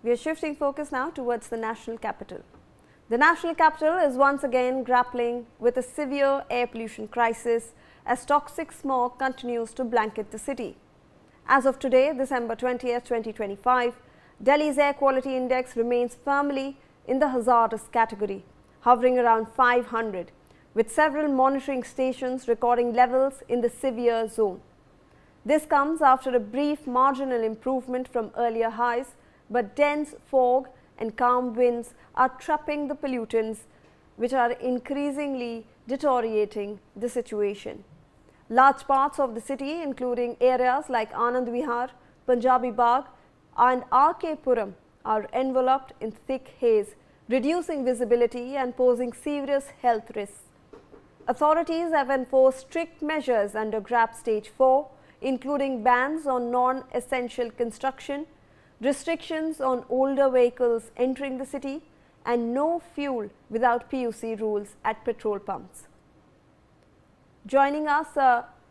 We are shifting focus now towards the national capital. The national capital is once again grappling with a severe air pollution crisis as toxic smog continues to blanket the city. As of today, December 20th, 2025, Delhi's air quality index remains firmly in the hazardous category, hovering around 500, with several monitoring stations recording levels in the severe zone. This comes after a brief marginal improvement from earlier highs, but dense fog and calm winds are trapping the pollutants, which are increasingly deteriorating the situation. Large parts of the city, including areas like Anand Vihar, Punjabi Bagh and RK Puram, are enveloped in thick haze, reducing visibility and posing serious health risks. Authorities have enforced strict measures under GRAP Stage IV, including bans on non-essential construction, restrictions on older vehicles entering the city, and no fuel without PUC rules at petrol pumps. Joining us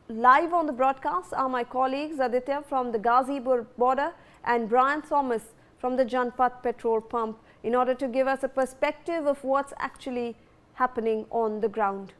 live on the broadcast are my colleagues Aditya from the Ghazipur border and Brian Thomas from the Janpath petrol pump in order to give us a perspective of what's actually happening on the ground.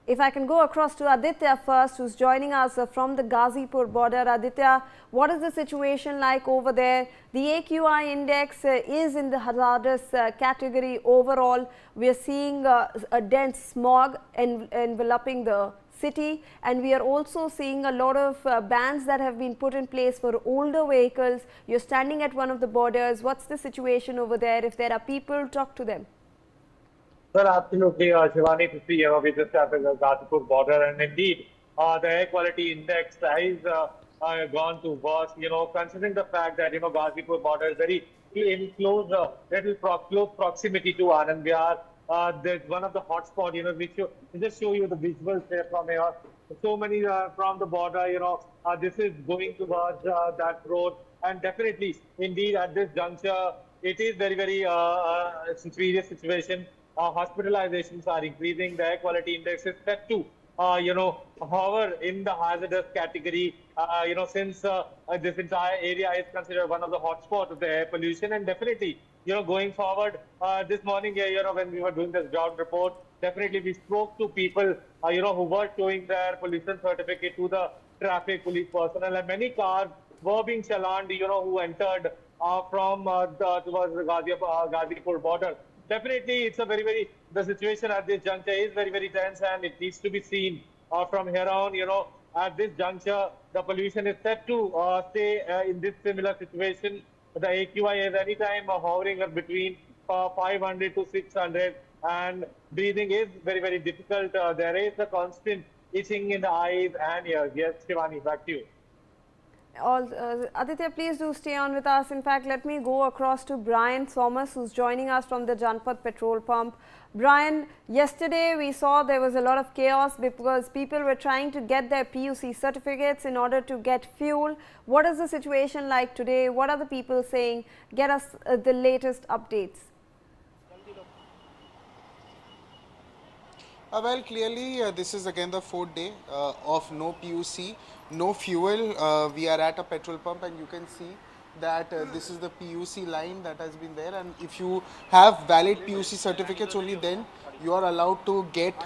If I can go across to Aditya first, who's joining us from the Ghazipur border. Aditya, what is the situation like over there? The AQI index is in the hazardous category overall. We are seeing a dense smog enveloping the city, and we are also seeing a lot of bans that have been put in place for older vehicles. You're standing at one of the borders. What's the situation over there? If there are people, talk to them. Well, absolutely, Shivani, to see, we just at the Ghazipur border, and indeed, the air quality index has gone to worse, considering the fact that, Ghazipur border is very in close proximity to Anand Vihar. There's one of the hotspots, we just show you the visuals there from here. So many from the border, this is going towards that road, and definitely, indeed, at this juncture, it is very, very serious situation. Hospitalizations are increasing. The air quality index is set to, hover in the hazardous category, since this entire area is considered one of the hotspots of the air pollution. And definitely, going forward, this morning, when we were doing this ground report, definitely we spoke to people, who were showing their pollution certificate to the traffic police personnel, and many cars were being challaned, who entered from towards the Ghazipur border. Definitely, it's a the situation at this juncture is very, very tense, and it needs to be seen from here on. At this juncture, the pollution is set to stay in this similar situation. The AQI is anytime hovering between 500 to 600, and breathing is very, very difficult. There is a constant itching in the eyes and ears. Yes, Shivani, back to you. Aditya, please do stay on with us. In fact, let me go across to Brian Thomas, who's joining us from the Janpath petrol pump. Brian, yesterday we saw there was a lot of chaos because people were trying to get their PUC certificates in order to get fuel. What is the situation like today? What are the people saying? Get us the latest updates. Well, clearly, this is again the fourth day of no PUC, no fuel. We are at a petrol pump, and you can see that this is the PUC line that has been there. And if you have valid PUC certificates, only then you are allowed to get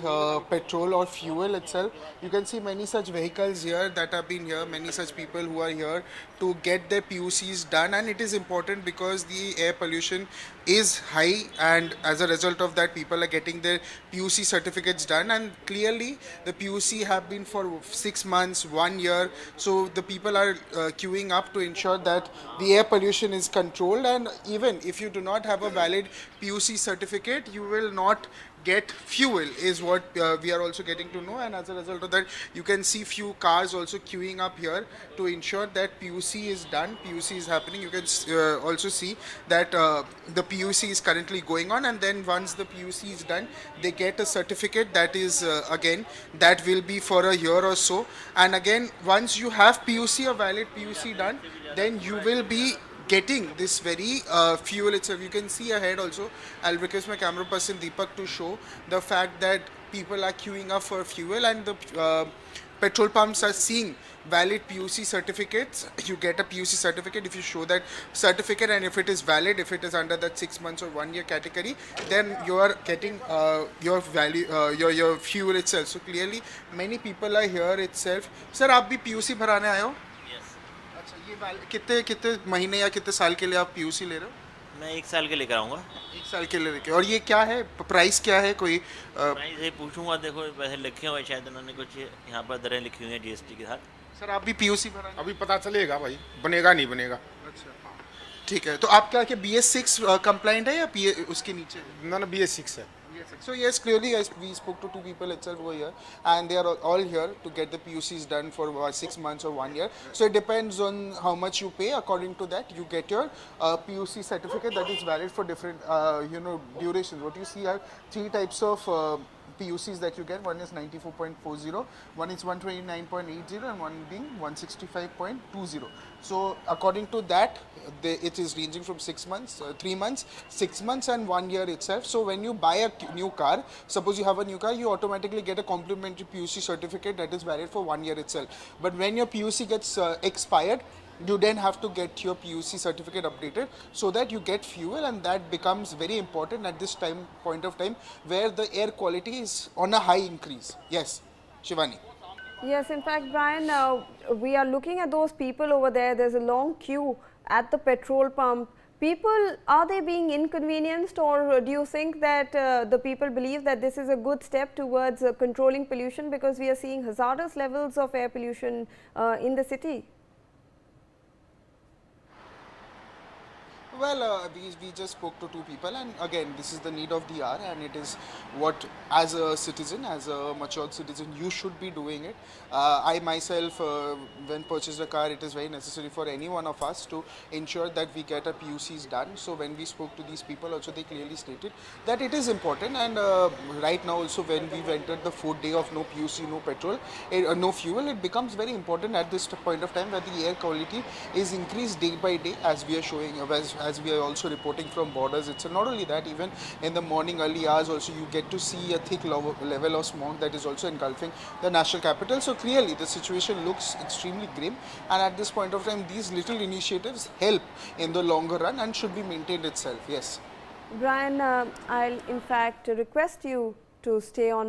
petrol or fuel itself. You can see many such vehicles here that have been here, many such people who are here to get their PUCs done. And it is important because the air pollution is high, and as a result of that, people are getting their PUC certificates done. And clearly the PUC have been for 6 months, 1 year, so the people are queuing up to ensure that the air pollution is controlled. And even if you do not have a valid PUC certificate, you will not get fuel, is what we are also getting to know. And as a result of that, you can see few cars also queuing up here to ensure that PUC is done, PUC is happening. You can also see that the PUC is currently going on, and then once the PUC is done, they get a certificate that is again, that will be for a year or so. And again, once you have PUC, a valid PUC done, then you will be getting this very fuel itself. You can see ahead also. I'll request my camera person Deepak to show the fact that people are queuing up for fuel, and the petrol pumps are seeing valid PUC certificates. You get a PUC certificate if you show that certificate, and if it is valid, if it is under that 6 months or 1 year category, then you are getting your value, your fuel itself. So clearly, many people are here itself. Sir, आप भी PUC भराने आए हो? Yes अच्छा, ये कितने कितने महीने या कितने साल के लिए आप PUC ले रहे हो? मैं 1 साल के लेकर आऊँगा। 1 साल के लिए लेके। और ये क्या है, प्राइस क्या है कोई? प्राइस ये पूछूंगा, देखो वैसे लिखे हुए शायद उन्होंने कुछ यहाँ पर दरें लिखी हुई हैं जीएसटी के साथ। सर आप भी PUC भरा? अभी पता चलेगा भाई, बनेगा नहीं बनेगा। अच्छा, ठीक है। तो आप क्या BS6 कंप्लाइंट है या उसके नीचे? ना BS6 है। So yes, clearly we spoke to 2 people itself over here, and they are all here to get the PUCs done for 6 months or 1 year. So it depends on how much you pay. According to that, you get your PUC certificate that is valid for different durations. What you see are 3 types of PUCs that you get. One is 94.40, one is 129.80, and one being 165.20. So according to that, it is ranging from 6 months, 3 months, 6 months, and 1 year itself. So when you buy a new car, suppose you have a new car, you automatically get a complimentary PUC certificate that is valid for 1 year itself. But when your PUC gets expired, you then have to get your PUC certificate updated so that you get fuel, and that becomes very important at this point of time where the air quality is on a high increase. Yes, Shivani. Yes, in fact, Brian, we are looking at those people over there. There's a long queue at the petrol pump. People, are they being inconvenienced, or do you think that the people believe that this is a good step towards controlling pollution, because we are seeing hazardous levels of air pollution in the city? Well, we just spoke to 2 people, and again, this is the need of the hour, and it is what, as a citizen, as a matured citizen, you should be doing it. I myself, when purchased a car, it is very necessary for any one of us to ensure that we get our PUCs done. So when we spoke to these people also, they clearly stated that it is important, and right now also when we've entered the 4th day of no PUC, no petrol, no fuel, it becomes very important at this point of time where the air quality is increased day by day, as we are showing, as we are also reporting from borders. It's not only that, even in the morning early hours also you get to see a thick level of smog that is also engulfing the national capital. So clearly the situation looks extremely grim, and at this point of time these little initiatives help in the longer run and should be maintained itself. Yes, Brian, I'll in fact request you to stay on